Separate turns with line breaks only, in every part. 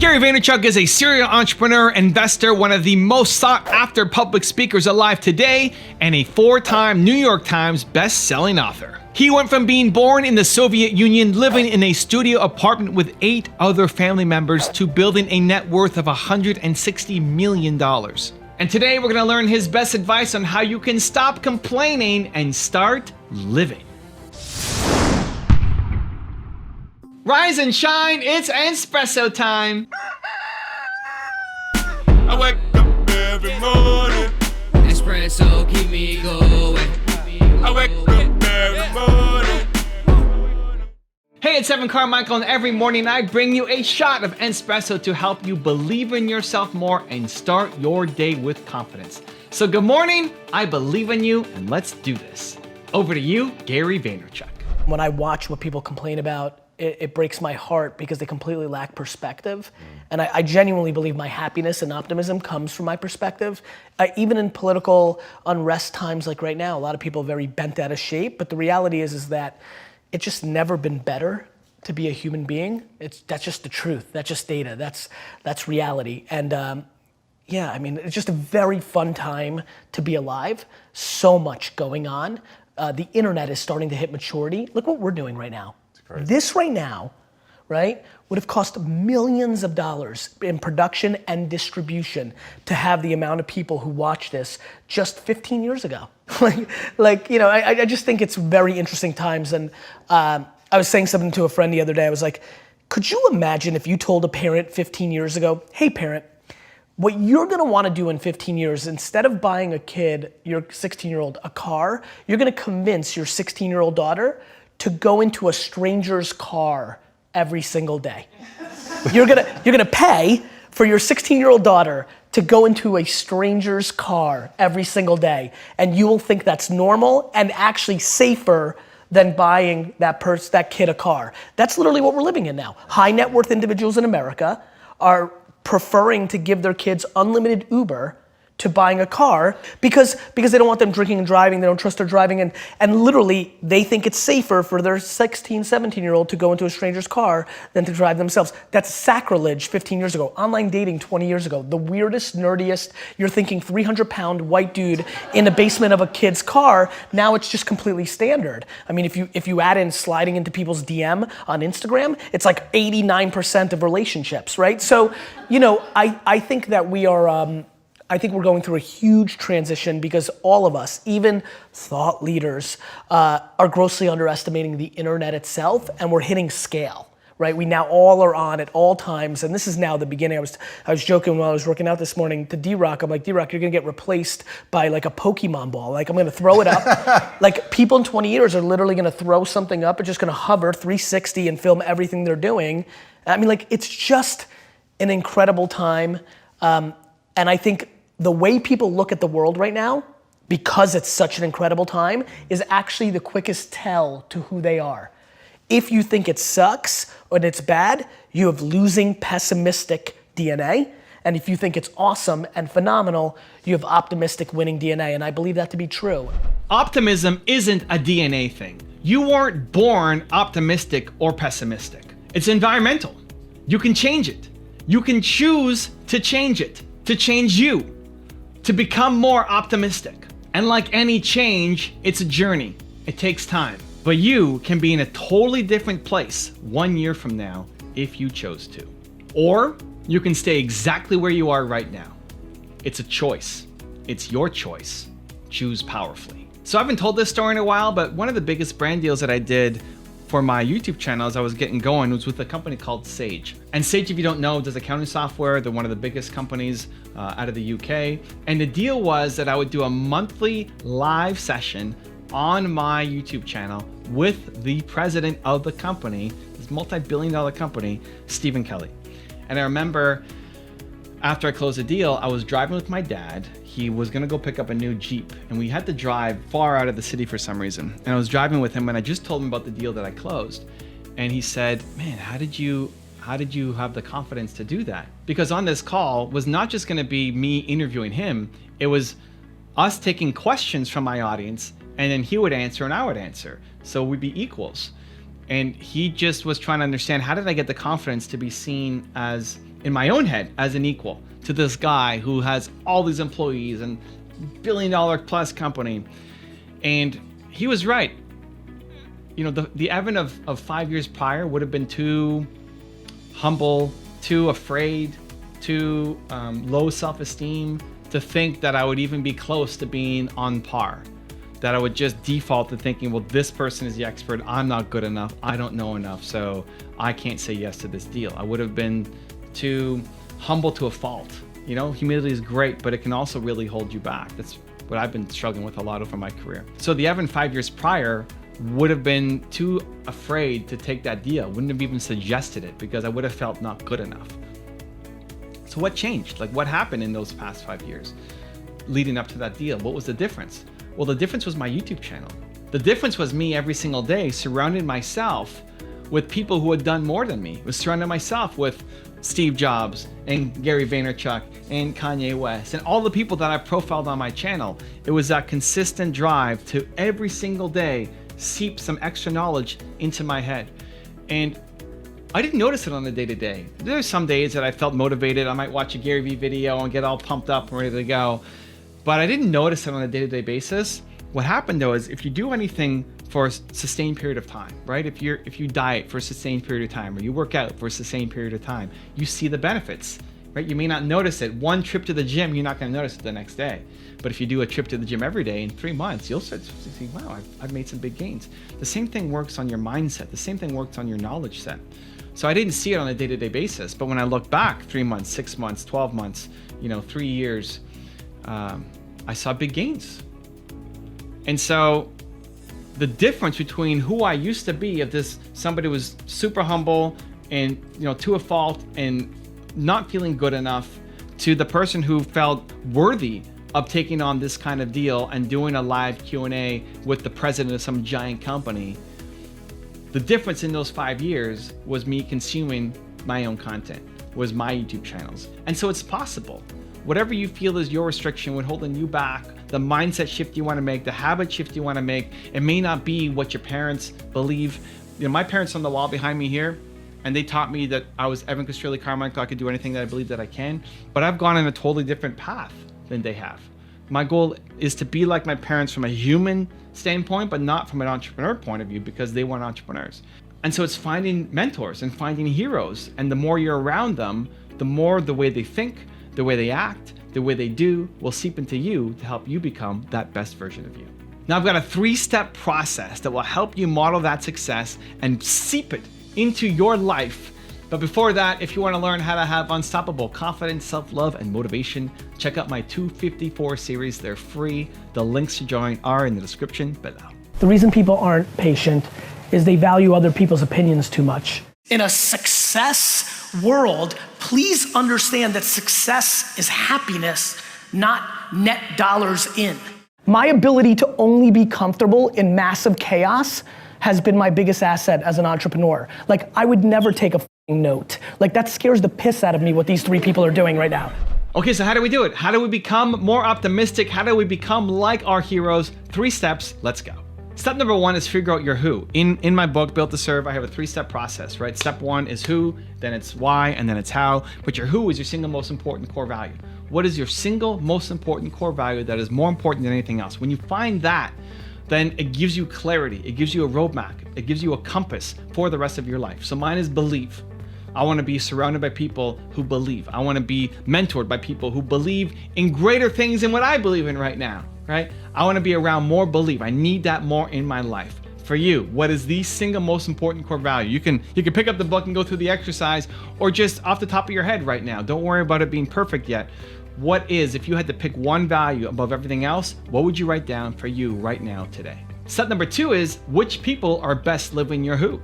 Gary Vaynerchuk is a serial entrepreneur, investor, one of the most sought after public speakers alive today, and a 4-time New York Times best-selling author. He went from being born in the Soviet Union, living in a studio apartment with 8 other family members, to building a net worth of $160 million. And today we're gonna learn his best advice on how you can stop complaining and start living. Rise and shine, it's Entspresso time.
I wake up every morning.
Espresso keep me going.
I wake up every morning.
Hey, it's Carmichael, and every morning I bring you a shot of Entspresso to help you believe in yourself more and start your day with confidence. So good morning, I believe in you, and let's do this. Over to you, Gary Vaynerchuk.
When I watch what people complain about, it breaks my heart because they completely lack perspective. And I genuinely believe my happiness and optimism comes from my perspective. Even in political unrest times like right now, a lot of people are very bent out of shape, but the reality is that it's just never been better to be a human being. That's just the truth, that's just data, that's reality. And yeah, I mean, it's just a very fun time to be alive. So much going on. The internet is starting to hit maturity. Look what we're doing right now. This right now, right, would have cost millions of dollars in production and distribution to have the amount of people who watch this just 15 years ago. like, you know, I just think it's very interesting times. And I was saying something to a friend the other day. I was like, could you imagine if you told a parent 15 years ago, hey parent, what you're gonna wanna do in 15 years, instead of buying a kid, your 16-year-old, a car, you're gonna convince your 16-year-old daughter to go into a stranger's car every single day. You're gonna pay for your 16-year-old daughter to go into a stranger's car every single day, and you will think that's normal and actually safer than buying that kid a car. That's literally what we're living in now. High net worth individuals in America are preferring to give their kids unlimited Uber to buying a car because they don't want them drinking and driving, they don't trust their driving, and literally they think it's safer for their 16, 17-year-old to go into a stranger's car than to drive themselves. That's sacrilege 15 years ago. Online dating 20 years ago. The weirdest, nerdiest, you're thinking 300-pound white dude in the basement of a kid's car. Now it's just completely standard. I mean, if you add in sliding into people's DM on Instagram, it's like 89% of relationships, right? So, you know, I think that we are, I think we're going through a huge transition because all of us, even thought leaders, are grossly underestimating the internet itself, and we're hitting scale, right? We now all are on at all times, and this is now the beginning. I was joking while I was working out this morning to D-Rock. I'm like, D-Rock, you're gonna get replaced by like a Pokemon ball. Like, I'm gonna throw it up. Like, people in 20 years are literally gonna throw something up and just gonna hover 360 and film everything they're doing. I mean, like, it's just an incredible time. And I think the way people look at the world right now, because it's such an incredible time, is actually the quickest tell to who they are. If you think it sucks or it's bad, you have losing, pessimistic DNA. And if you think it's awesome and phenomenal, you have optimistic, winning DNA. And I believe that to be true.
Optimism isn't a DNA thing. You weren't born optimistic or pessimistic. It's environmental. You can change it. You can choose to change it, to change you, to become more optimistic. And like any change, it's a journey. It takes time. But you can be in a totally different place 1 year from now if you chose to. Or you can stay exactly where you are right now. It's a choice. It's your choice. Choose powerfully. So I haven't told this story in a while, but one of the biggest brand deals that I did for my YouTube channel as I was getting going was with a company called Sage. And Sage, if you don't know, does accounting software. They're one of the biggest companies out of the UK. And the deal was that I would do a monthly live session on my YouTube channel with the president of the company, this multi-billion-dollar company, Stephen Kelly. And I remember after I closed the deal, I was driving with my dad. He was gonna go pick up a new Jeep, and we had to drive far out of the city for some reason. And I was driving with him, and I just told him about the deal that I closed. And he said, man, how did you have the confidence to do that? Because on this call was not just gonna be me interviewing him, it was us taking questions from my audience, and then he would answer and I would answer. So we'd be equals. And he just was trying to understand, how did I get the confidence to be seen as, in my own head, as an equal to this guy who has all these employees and $1 billion plus company. And he was right. You know, the Evan of 5 years prior would have been too humble, too afraid, too low self-esteem to think that I would even be close to being on par. That I would just default to thinking, well, this person is the expert, I'm not good enough, I don't know enough, so I can't say yes to this deal. I would have been too humble to a fault. You know, humility is great, but it can also really hold you back. That's what I've been struggling with a lot over my career. So the Evan 5 years prior would have been too afraid to take that deal, wouldn't have even suggested it because I would have felt not good enough. So what changed? Like, what happened in those past 5 years leading up to that deal? What was the difference? Well, the difference was my YouTube channel. The difference was me every single day surrounding myself with people who had done more than me. I was surrounding myself with Steve Jobs and Gary Vaynerchuk and Kanye West and all the people that I profiled on my channel. It was that consistent drive to every single day seep some extra knowledge into my head. And I didn't notice it on the day-to-day. There's some days that I felt motivated. I might watch a Gary Vee video and get all pumped up and ready to go. But I didn't notice it on a day-to-day basis. What happened though is if you do anything for a sustained period of time, right? If you diet for a sustained period of time, or you work out for a sustained period of time, you see the benefits, right? You may not notice it. One trip to the gym, you're not gonna notice it the next day. But if you do a trip to the gym every day in 3 months, you'll start to see, wow, I've made some big gains. The same thing works on your mindset. The same thing works on your knowledge set. So I didn't see it on a day-to-day basis, but when I look back 3 months, 6 months, 12 months, 3 years, I saw big gains. And so the difference between who I used to be, of this somebody who was super humble and to a fault and not feeling good enough, to the person who felt worthy of taking on this kind of deal and doing a live Q&A with the president of some giant company, the difference in those 5 years was me consuming my own content, was my YouTube channels. And so it's possible. Whatever you feel is your restriction, what holding you back, the mindset shift you want to make, the habit shift you want to make, it may not be what your parents believe. My parents on the wall behind me here, and they taught me that I was Evan Carmichael, I could do anything that I believe that I can, but I've gone in a totally different path than they have. My goal is to be like my parents from a human standpoint, but not from an entrepreneur point of view, because they weren't entrepreneurs. And so it's finding mentors and finding heroes, and the more you're around them, the more the way they think, the way they act, the way they do will seep into you to help you become that best version of you. Now I've got a 3-step process that will help you model that success and seep it into your life. But before that, if you want to learn how to have unstoppable confidence, self-love, and motivation, check out my 254 series. They're free. The links to join are in the description below.
The reason people aren't patient is they value other people's opinions too much. In a success world, please understand that success is happiness, not net dollars in. My ability to only be comfortable in massive chaos has been my biggest asset as an entrepreneur. Like, I would never take a note. Like, that scares the piss out of me what these 3 people are doing right now.
Okay, so how do we do it? How do we become more optimistic? How do we become like our heroes? 3 steps, let's go. Step number 1 is figure out your who. In my book, Built to Serve, I have a 3-step process, right? Step 1 is who, then it's why, and then it's how. But your who is your single most important core value. What is your single most important core value that is more important than anything else? When you find that, then it gives you clarity. It gives you a roadmap. It gives you a compass for the rest of your life. So mine is belief. I want to be surrounded by people who believe. I want to be mentored by people who believe in greater things than what I believe in right now, right? I want to be around more belief. I need that more in my life. For you, what is the single most important core value? You can pick up the book and go through the exercise, or just off the top of your head right now. Don't worry about it being perfect yet. What is, if you had to pick one value above everything else, what would you write down for you right now today? Step number 2 is which people are best living your who.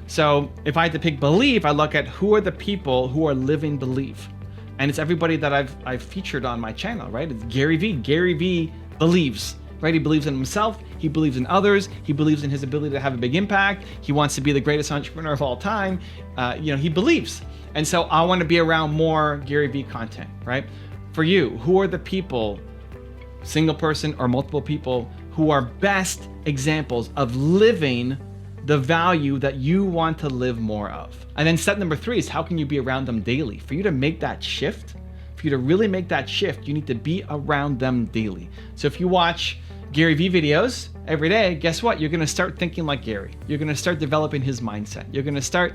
So if I had to pick belief, I look at who are the people who are living belief. And it's everybody that I've featured on my channel, right? It's Gary Vee. Gary Vee believes, right? He believes in himself. He believes in others. He believes in his ability to have a big impact. He wants to be the greatest entrepreneur of all time. He believes. And so I want to be around more Gary Vee content, right? For you, who are the people, single person or multiple people, who are best examples of living the value that you want to live more of. And then step number 3 is how can you be around them daily? For you to make that shift, for you to really make that shift, you need to be around them daily. So if you watch Gary V videos every day, guess what? You're gonna start thinking like Gary. You're gonna start developing his mindset. You're gonna start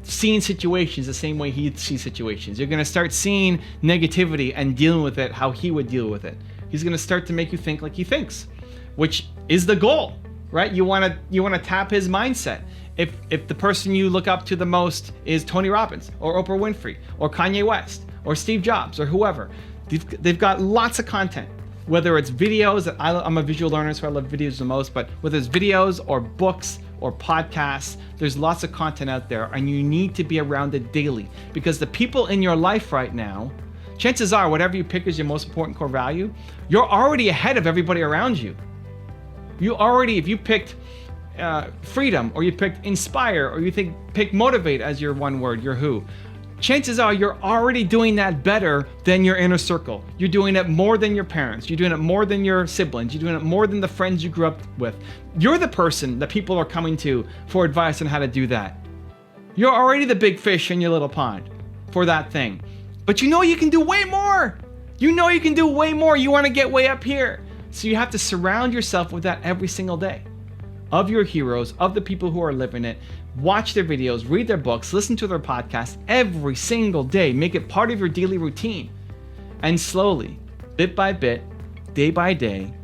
seeing situations the same way he sees situations. You're gonna start seeing negativity and dealing with it how he would deal with it. He's gonna start to make you think like he thinks, which is the goal, right? You wanna tap his mindset. If the person you look up to the most is Tony Robbins or Oprah Winfrey or Kanye West or Steve Jobs or whoever, they've got lots of content. Whether it's videos, I'm a visual learner, so I love videos the most, but whether it's videos or books or podcasts, there's lots of content out there, and you need to be around it daily, because the people in your life right now, chances are whatever you pick as your most important core value, you're already ahead of everybody around you. If you picked freedom, or you picked inspire, or you pick motivate as your one word, your who, chances are you're already doing that better than your inner circle. You're doing it more than your parents. You're doing it more than your siblings. You're doing it more than the friends you grew up with. You're the person that people are coming to for advice on how to do that. You're already the big fish in your little pond for that thing. But you know you can do way more. You know you can do way more. You want to get way up here. So you have to surround yourself with that every single day. Of your heroes, of the people who are living it. Watch their videos, read their books, listen to their podcasts every single day. Make it part of your daily routine. And slowly, bit by bit, day by day,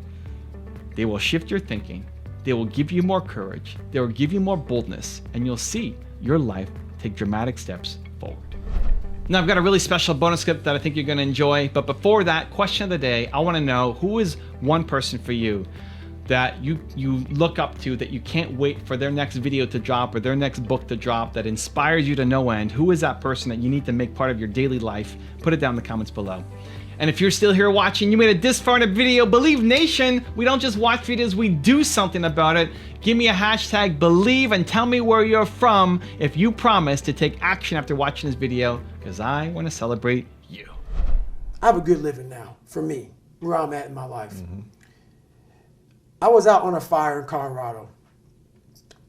they will shift your thinking. They will give you more courage. They will give you more boldness. And you'll see your life take dramatic steps forward. Now, I've got a really special bonus clip that I think you're going to enjoy. But before that, question of the day, I want to know, who is one person for you that you look up to, that you can't wait for their next video to drop or their next book to drop, that inspires you to no end? Who is that person that you need to make part of your daily life? Put it down in the comments below. And if you're still here watching, you made it this far in a video, Believe Nation, we don't just watch videos, we do something about it. Give me a hashtag Believe and tell me where you're from if you promise to take action after watching this video, because I want to celebrate you.
I have a good living now, for me, where I'm at in my life. I was out on a fire in Colorado,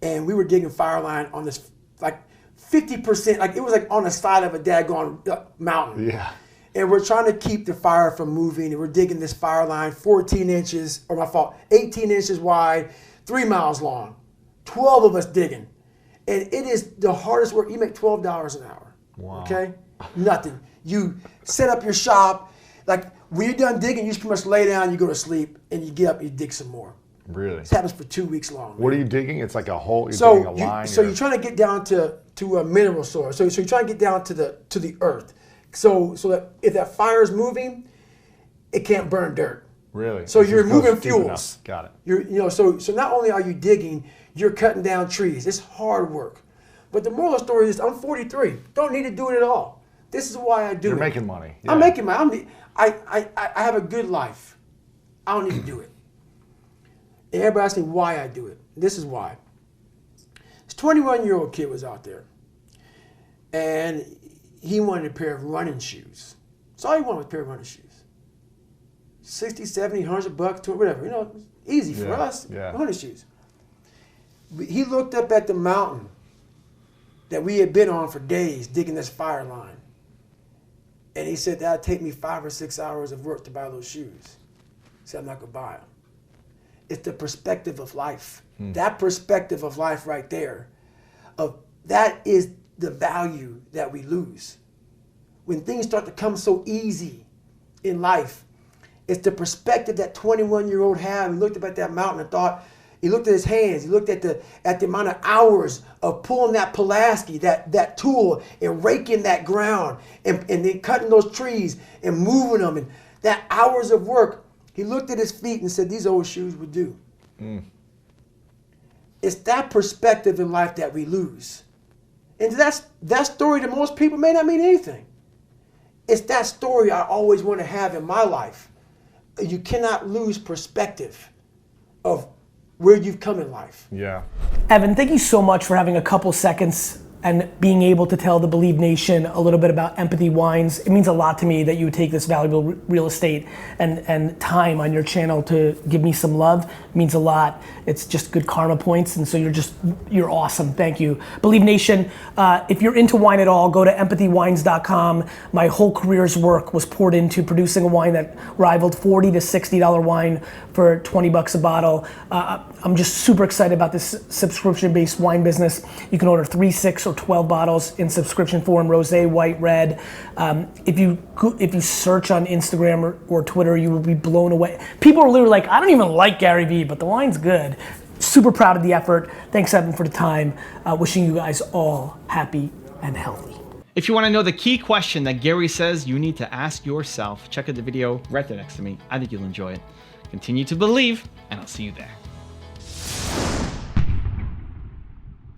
and we were digging fire line on this, like 50%, like it was like on the side of a daggone mountain.
Yeah.
And we're trying to keep the fire from moving, and we're digging this fire line 14 inches, or my fault, 18 inches wide, 3 miles long, 12 of us digging. And it is the hardest work. You make $12 an hour.
Wow.
Okay? Nothing. You set up your shop. Like, when you're done digging, you just pretty much lay down, you go to sleep, and you get up, you dig some more.
Really?
This happens for 2 weeks long.
What are you digging? It's like a hole. You're digging a line.
So you're trying to get down to a mineral source. So you're trying to get down to the earth. So that if that fire is moving, it can't burn dirt.
Really?
So
It
you're
just goes
moving
deep
fuels.
enough. Got it.
So not only are you digging, you're cutting down trees. It's hard work. But the moral of the story is, I'm 43. Don't need to do it at all. This is why I do it.
You're making money.
I'm
Yeah.
making money. I have a good life. I don't need to do it. And everybody asks me why I do it. This is why. This 21-year-old kid was out there, and he wanted a pair of running shoes. That's all he wanted was a pair of running shoes. 60, 70, $100, whatever. Easy for us.
Yeah.
Running shoes. He looked up at the mountain that we had been on for days digging this fire line. And he said, that'd take me 5 or 6 hours of work to buy those shoes. He said, I'm not gonna buy them. It's the perspective of life. That perspective of life right there, that is the value that we lose. When things start to come so easy in life, it's the perspective that 21-year-old had. He looked up at that mountain and thought, he looked at his hands, he looked at the amount of hours of pulling that Pulaski, that tool, and raking that ground, and then cutting those trees and moving them, and that hours of work. He looked at his feet and said, these old shoes would do. It's that perspective in life that we lose. And that story to most people may not mean anything. It's that story I always want to have in my life. You cannot lose perspective of where you've come in life.
Yeah.
Evan, thank you so much for having a couple seconds and being able to tell the Believe Nation a little bit about Empathy Wines. It means a lot to me that you would take this valuable real estate and time on your channel to give me some love. It means a lot. It's just good karma points, and so you're awesome. Thank you. Believe Nation, if you're into wine at all, go to empathywines.com. My whole career's work was poured into producing a wine that rivaled $40 to $60 wine for 20 bucks a bottle. I'm just super excited about this subscription-based wine business. You can order 3, 6, or 12 bottles in subscription form, rosé, white, red. If you search on Instagram or Twitter, you will be blown away. People are literally like, I don't even like Gary Vee, but the wine's good. Super proud of the effort. Thanks, Evan, for the time. Wishing you guys all happy and healthy.
If you want to know the key question that Gary says you need to ask yourself, check out the video right there next to me. I think you'll enjoy it. Continue to believe, and I'll see you there.